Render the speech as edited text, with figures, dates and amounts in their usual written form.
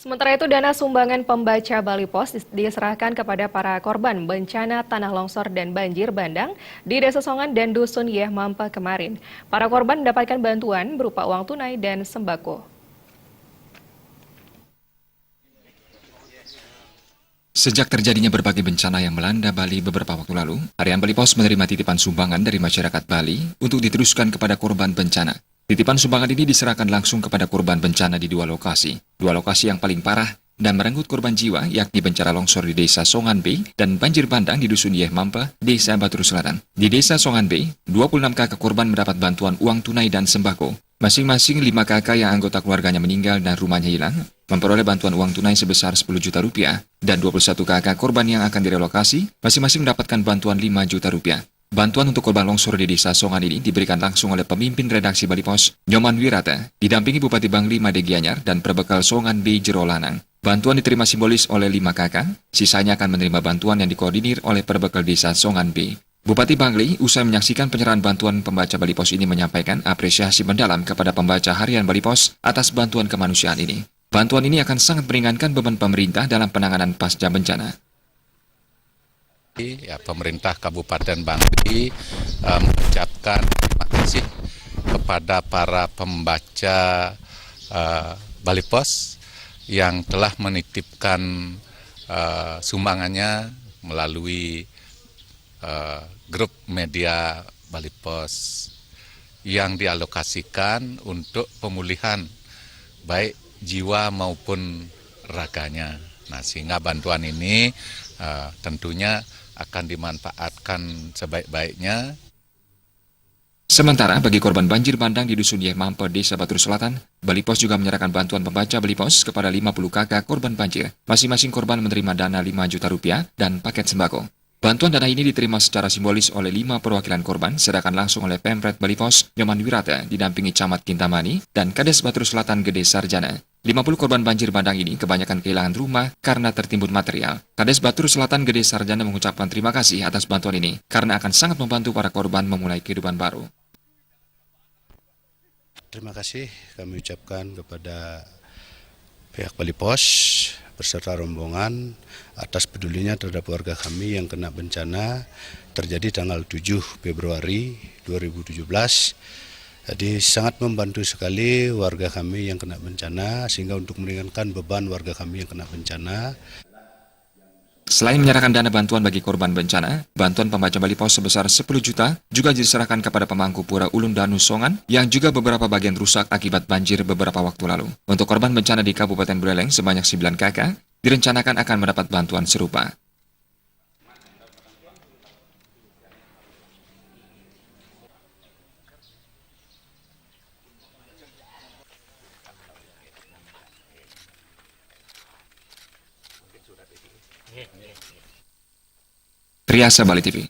Sementara itu, dana sumbangan pembaca Bali Pos diserahkan kepada para korban bencana tanah longsor dan banjir bandang di Desa Songan dan Dusun Yeh Mampe kemarin. Para korban mendapatkan bantuan berupa uang tunai dan sembako. Sejak terjadinya berbagai bencana yang melanda Bali beberapa waktu lalu, Harian Bali Pos menerima titipan sumbangan dari masyarakat Bali untuk diteruskan kepada korban bencana. Titipan sumbangan ini diserahkan langsung kepada korban bencana di dua lokasi. Dua lokasi yang paling parah dan merenggut korban jiwa, yakni bencana longsor di Desa Songan B dan banjir bandang di Dusun Yeh Mampe, Desa Batur Selatan. Di Desa Songan B, 26 kakak korban mendapat bantuan uang tunai dan sembako. Masing-masing 5 kakak yang anggota keluarganya meninggal dan rumahnya hilang memperoleh bantuan uang tunai sebesar 10 juta rupiah, dan 21 kakak korban yang akan direlokasi masing-masing mendapatkan bantuan 5 juta rupiah. Bantuan untuk korban longsor di Desa Songan ini diberikan langsung oleh pemimpin redaksi Bali Pos, Nyoman Wirata, didampingi Bupati Bangli Made Gianyar dan Perbekal Songan B Jero Lanang. Bantuan diterima simbolis oleh 5 kakak, sisanya akan menerima bantuan yang dikoordinir oleh Perbekal Desa Songan B. Bupati Bangli, usai menyaksikan penyerahan bantuan pembaca Bali Pos ini menyampaikan apresiasi mendalam kepada pembaca harian Bali Pos atas bantuan kemanusiaan ini. Bantuan ini akan sangat meringankan beban pemerintah dalam penanganan pasca bencana. Ya, pemerintah Kabupaten Bangli mengucapkan terima kasih kepada para pembaca Bali Pos yang telah menitipkan sumbangannya melalui grup media Bali Pos yang dialokasikan untuk pemulihan baik jiwa maupun raganya. Nah, sehingga bantuan ini tentunya akan dimanfaatkan sebaik-baiknya. Sementara bagi korban banjir bandang di Dusun Yeh Mampe, Desa Batur Selatan, Bali Pos juga menyerahkan bantuan pembaca Bali Pos kepada 50 kakak korban banjir. Masing-masing korban menerima dana 5 juta rupiah dan paket sembako. Bantuan dana ini diterima secara simbolis oleh 5 perwakilan korban, sedangkan langsung oleh Pemret Bali Pos, Nyoman Wirata, didampingi Camat Kintamani, dan Kades Batur Selatan Gede Sarjana. 50 korban banjir bandang ini kebanyakan kehilangan rumah karena tertimbun material. Kades Batur Selatan Gede Sarjana mengucapkan terima kasih atas bantuan ini, karena akan sangat membantu para korban memulai kehidupan baru. Terima kasih kami ucapkan kepada pihak Bali Pos beserta rombongan atas pedulinya terhadap warga kami yang kena bencana terjadi tanggal 7 Februari 2017. Jadi sangat membantu sekali warga kami yang kena bencana, sehingga untuk meringankan beban warga kami yang kena bencana. Selain menyerahkan dana bantuan bagi korban bencana, bantuan pembaca Bali Pos sebesar 10 juta juga diserahkan kepada pemangku pura Ulun Danu Songan yang juga beberapa bagian rusak akibat banjir beberapa waktu lalu. Untuk korban bencana di Kabupaten Buleleng sebanyak 9 kakak, direncanakan akan mendapat bantuan serupa. Triasa Bali TV.